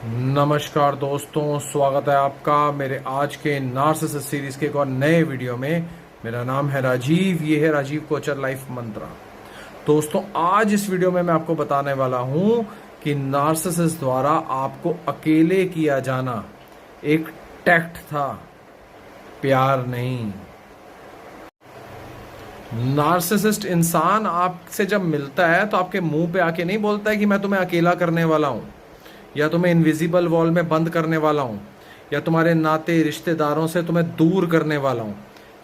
नमस्कार दोस्तों, स्वागत है आपका मेरे आज के नार्सिसिस्ट सीरीज के एक और नए वीडियो में। मेरा नाम है राजीव, ये है राजीव कोचर लाइफ मंत्रा। दोस्तों, आज इस वीडियो में मैं आपको बताने वाला हूं कि नार्सिसिस्ट द्वारा आपको अकेले किया जाना एक टैक्ट था, प्यार नहीं। नार्सिसिस्ट इंसान आपसे जब मिलता है तो आपके मुंह पे आके नहीं बोलता है कि मैं तुम्हें अकेला करने वाला हूं, या तुम्हें इनविजिबल वॉल में बंद करने वाला हूं, या तुम्हारे नाते रिश्तेदारों से तुम्हें दूर करने वाला हूं,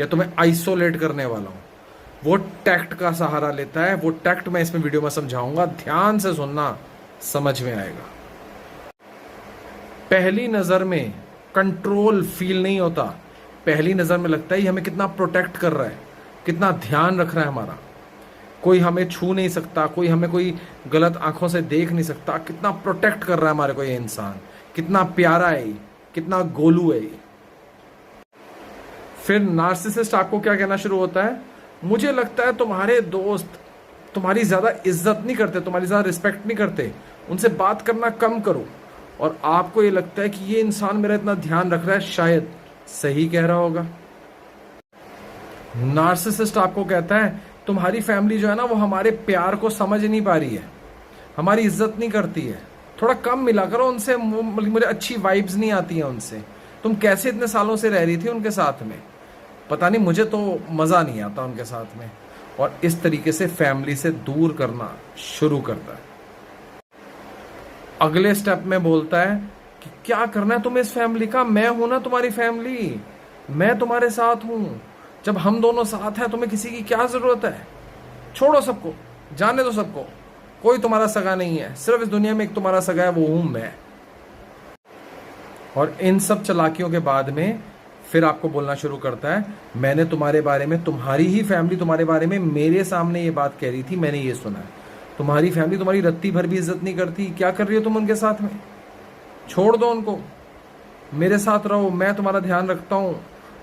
या तुम्हें आइसोलेट करने वाला हूं। वो टैक्ट का सहारा लेता है। वो टैक्ट मैं इसमें वीडियो में समझाऊंगा, ध्यान से सुनना, समझ में आएगा। पहली नजर में कंट्रोल फील नहीं होता। पहली नजर में लगता है हमें कितना प्रोटेक्ट कर रहा है, कितना ध्यान रख रहा है हमारा। कोई हमें छू नहीं सकता, कोई हमें कोई गलत आंखों से देख नहीं सकता। कितना प्रोटेक्ट कर रहा है हमारे को ये इंसान, कितना प्यारा है ये, कितना गोलू है ये। फिर नार्सिसिस्ट आपको क्या कहना शुरू होता है, मुझे लगता है तुम्हारे दोस्त तुम्हारी ज्यादा इज्जत नहीं करते, तुम्हारी ज्यादा रिस्पेक्ट नहीं करते, उनसे बात करना कम करो। और आपको ये लगता है कि ये इंसान मेरा इतना ध्यान रख रहा है, शायद सही कह रहा होगा। नार्सिसिस्ट आपको कहता है तुम्हारी फैमिली जो है ना, वो हमारे प्यार को समझ नहीं पा रही है, हमारी इज्जत नहीं करती है, थोड़ा कम मिला करो उनसे, मुझे अच्छी वाइब्स नहीं आती हैं उनसे। तुम कैसे इतने सालों से रह रही थी उनके साथ में, पता नहीं, मुझे तो मज़ा नहीं आता उनके साथ में। और इस तरीके से फैमिली से दूर करना शुरू करता है। अगले स्टेप में बोलता है कि क्या करना है तुम्हें इस फैमिली का, मैं हूं ना तुम्हारी फैमिली, मैं तुम्हारे साथ हूं। जब हम दोनों साथ हैं तुम्हें किसी की क्या जरूरत है, छोड़ो सबको, जाने दो सबको, कोई तुम्हारा सगा नहीं है, सिर्फ इस दुनिया में एक तुम्हारा सगा है, वो हूं मैं। और इन सब चालाकियों के बाद में फिर आपको बोलना शुरू करता है, मैंने तुम्हारे बारे में, तुम्हारी ही फैमिली तुम्हारे बारे में मेरे सामने ये बात कह रही थी, मैंने ये सुना है। तुम्हारी फैमिली तुम्हारी रत्ती भर भी इज्जत नहीं करती, क्या कर रही हो तुम उनके साथ में, छोड़ दो उनको, मेरे साथ रहो, मैं तुम्हारा ध्यान रखता हूं,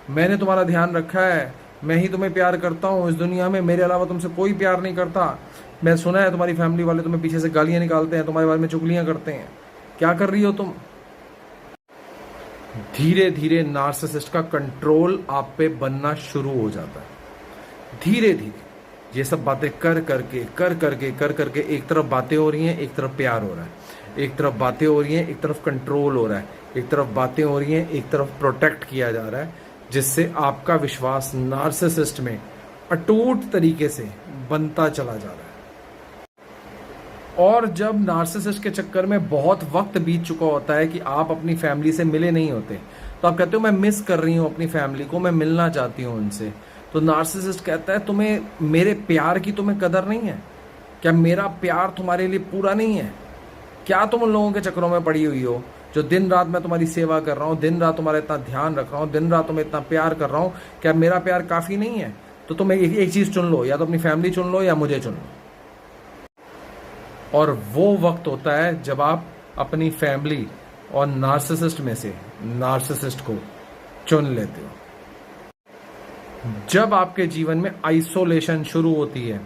मैंने तुम्हारा ध्यान रखा है, मैं ही तुम्हें प्यार करता हूँ, इस दुनिया में मेरे अलावा तुमसे कोई प्यार नहीं करता। मैं सुना है तुम्हारी फैमिली वाले तुम्हें पीछे से गालियां निकालते हैं, तुम्हारे बारे में चुगलियां करते हैं, क्या कर रही हो तुम। धीरे धीरे नार्सिसिस्ट का कंट्रोल आप पे बनना शुरू हो जाता है। धीरे धीरे ये सब बातें कर करके एक तरफ बातें हो रही हैं, एक तरफ प्यार हो रहा है, एक तरफ बातें हो रही हैं, एक तरफ कंट्रोल हो रहा है, एक तरफ बातें हो रही हैं, एक तरफ प्रोटेक्ट किया जा रहा है, जिससे आपका विश्वास नार्सिसिस्ट में अटूट तरीके से बनता चला जा रहा है। और जब नार्सिसिस्ट के चक्कर में बहुत वक्त बीत चुका होता है कि आप अपनी फैमिली से मिले नहीं होते, तो आप कहते हो मैं मिस कर रही हूं अपनी फैमिली को, मैं मिलना चाहती हूं उनसे। तो नार्सिसिस्ट कहता है तुम्हें मेरे प्यार की तुम्हें कदर नहीं है क्या, मेरा प्यार तुम्हारे लिए पूरा नहीं है क्या, तुम उन लोगों के चक्करों में पड़ी हुई हो जो दिन रात मैं तुम्हारी सेवा कर रहा हूँ, दिन रात तुम्हारा इतना ध्यान रख रहा हूँ, दिन रात तुम्हें इतना प्यार कर रहा हूँ, क्या मेरा प्यार काफी नहीं है। तो तुम एक चीज चुन लो, या तो अपनी फैमिली चुन लो या मुझे चुन लो। और वो वक्त होता है जब आप अपनी फैमिली और नार्सिसिस्ट में से नार्सिसिस्ट को चुन लेते हो। जब आपके जीवन में आइसोलेशन शुरू होती है,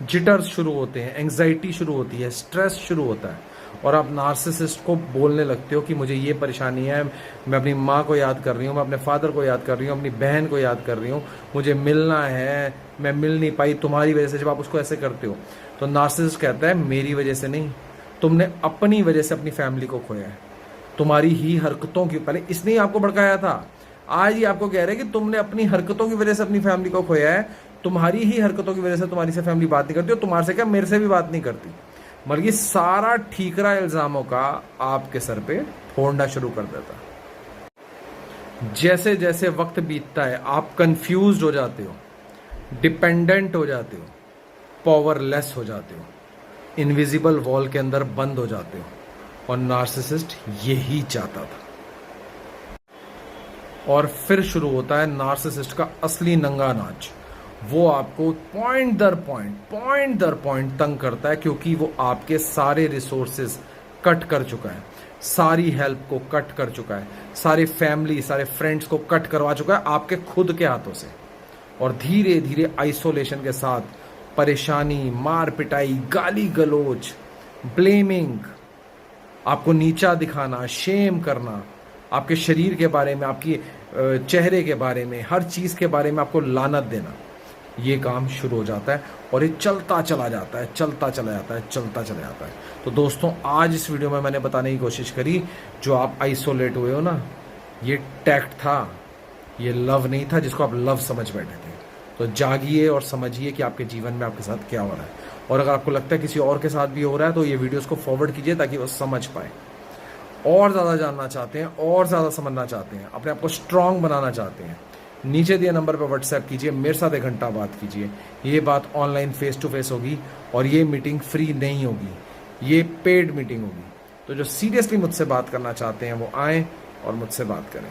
जिटर्स शुरू होते हैं, एंग्जाइटी शुरू होती है, स्ट्रेस शुरू होता है, और आप नार्सिसिस्ट को बोलने लगते हो कि मुझे ये परेशानी है, मैं अपनी माँ को याद कर रही हूँ, मैं अपने फादर को याद कर रही हूँ, अपनी बहन को याद कर रही हूँ, मुझे मिलना है, मैं मिल नहीं पाई तुम्हारी वजह से। जब आप उसको ऐसे करते हो तो नार्सिसिस्ट कहता है मेरी वजह से नहीं, तुमने अपनी वजह से अपनी फैमिली को खोया है, तुम्हारी ही हरकतों की, पहले इसने ही आपको भड़काया था, आज ही आपको कह रहे हैं कि तुमने अपनी हरकतों की वजह से अपनी फैमिली को खोया है, तुम्हारी ही हरकतों की वजह से तुम्हारी से फैमिली बात नहीं करती, और तुम्हारे से क्या, मेरे से भी बात नहीं करती। मतलब ये सारा ठीकरा इल्जामों का आपके सर पे फोड़ना शुरू कर देता है। जैसे जैसे वक्त बीतता है आप कंफ्यूज्ड हो जाते हो, डिपेंडेंट हो जाते हो, पावरलेस हो जाते हो, इनविजिबल वॉल के अंदर बंद हो जाते हो। और नार्सिसिस्ट यही चाहता था। और फिर शुरू होता है नार्सिसिस्ट का असली नंगा नाच। वो आपको पॉइंट दर पॉइंट तंग करता है, क्योंकि वो आपके सारे रिसोर्सेज कट कर चुका है, सारी हेल्प को कट कर चुका है, सारे फैमिली सारे फ्रेंड्स को कट करवा चुका है आपके खुद के हाथों से। और धीरे धीरे आइसोलेशन के साथ परेशानी, मार पिटाई, गाली गलोच, ब्लेमिंग, आपको नीचा दिखाना, शेम करना, आपके शरीर के बारे में, आपकी चेहरे के बारे में, हर चीज़ के बारे में आपको लानत देना, ये काम शुरू हो जाता है और ये चलता चला जाता है, चलता चला जाता है, चलता चला जाता है। तो दोस्तों, आज इस वीडियो में मैंने बताने की कोशिश करी, जो आप आइसोलेट हुए हो ना, ये टैक्ट था, ये लव नहीं था जिसको आप लव समझ बैठे थे। तो जागिए और समझिए कि आपके जीवन में आपके साथ क्या हो रहा है, और अगर आपको लगता है किसी और के साथ भी हो रहा है तो ये वीडियोस को फॉरवर्ड कीजिए ताकि वो समझ पाए। और ज़्यादा जानना चाहते हैं, और ज़्यादा समझना चाहते हैं, अपने आप को स्ट्रांग बनाना चाहते हैं, नीचे दिए नंबर पर व्हाट्सएप कीजिए, मेरे साथ 1 घंटा बात कीजिए। ये बात ऑनलाइन फेस टू फेस होगी और ये मीटिंग फ्री नहीं होगी, ये पेड मीटिंग होगी। तो जो सीरियसली मुझसे बात करना चाहते हैं वो आएँ और मुझसे बात करें।